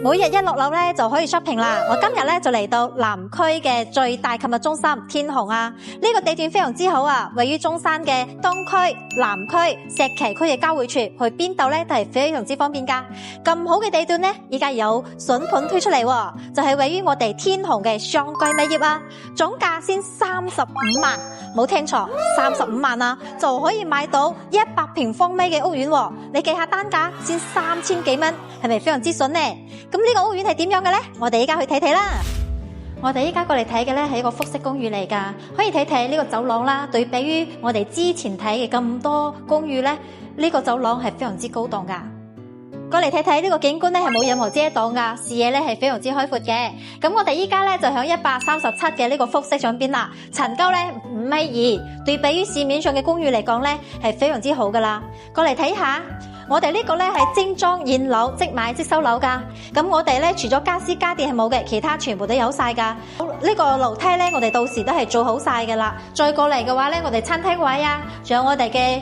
每日一落樓咧就可以 shopping 啦。我今日咧就嚟到南區嘅最大購物中心天虹啊，呢個地段非常之好啊，位於中山嘅東區、南區、石岐區嘅交匯處，去邊度咧都係非常之方便噶。咁好嘅地段咧，依家有筍盤推出嚟，就係位於我哋天虹嘅上蓋物業啊，總價先35萬，冇聽錯，35萬啊就可以買到100平方米嘅屋苑，你計下單價先3000幾蚊，係咪非常之筍呢？咁呢個屋苑係點樣嘅呢？我哋依家去睇睇啦。我哋依家過嚟睇嘅咧係一個複式公寓嚟噶，可以睇睇呢個走廊啦。對比於我哋之前睇嘅咁多公寓咧，呢個走廊係非常之高檔噶。過嚟睇睇呢個景觀咧係冇任何遮擋噶，視野咧係非常之開闊嘅。咁我哋依家咧就響137嘅呢個複式上邊啦，層高咧5.2米，對比於市面上嘅公寓嚟講咧係非常之好噶啦。過嚟睇下。我哋呢個咧係精裝現樓，即買即收樓噶。咁我哋咧除咗家私家電係冇嘅，其他全部都有晒噶。呢個樓梯咧，我哋到時都係做好晒噶啦。再過嚟嘅話咧，我哋餐廳位啊，仲有我哋嘅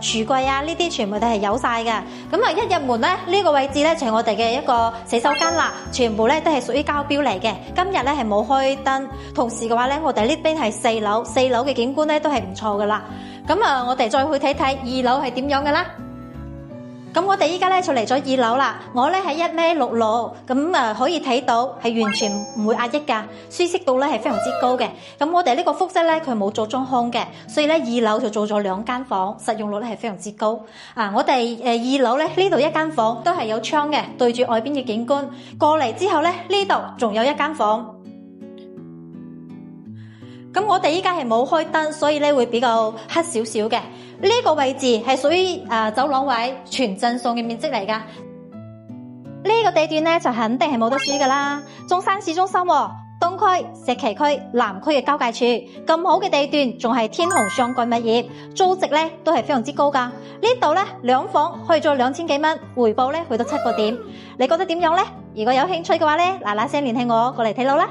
櫥櫃啊，呢啲全部都係有晒噶。咁啊，一入門咧，呢個位置咧就係我哋嘅一個洗手間啦，全部咧都係屬於膠標嚟嘅。今日咧係冇開燈，同時嘅話咧，我哋呢邊係4樓，4樓嘅景觀咧都係唔錯噶啦。咁啊，我哋再去睇睇2樓係點樣噶啦。咁我哋依家咧就嚟咗2樓啦，我咧係1.6米，咁可以睇到係完全唔會壓抑噶，舒適度咧係非常之高嘅。咁我哋呢個複式咧佢冇做中空嘅，所以咧2樓就做咗2間房，實用率咧係非常之高。我哋2樓咧呢度1間房都係有窗嘅，對住外邊嘅景觀。過嚟之後咧呢度仲有1間房。咁我哋依家係冇開燈，所以咧會比較黑少少嘅。呢個位置係屬於走廊位全贈送嘅面積嚟噶。呢個地段咧就肯定係冇得輸噶啦。中山市中心喎，東區、石岐區、南區嘅交界處，咁好嘅地段，仲係天虹上蓋物業，租值咧都係非常之高噶。呢度咧2房去咗2000幾蚊，回報咧去到7個點。你覺得點樣咧？如果有興趣嘅話咧，嗱嗱聲聯繫我過嚟睇樓啦。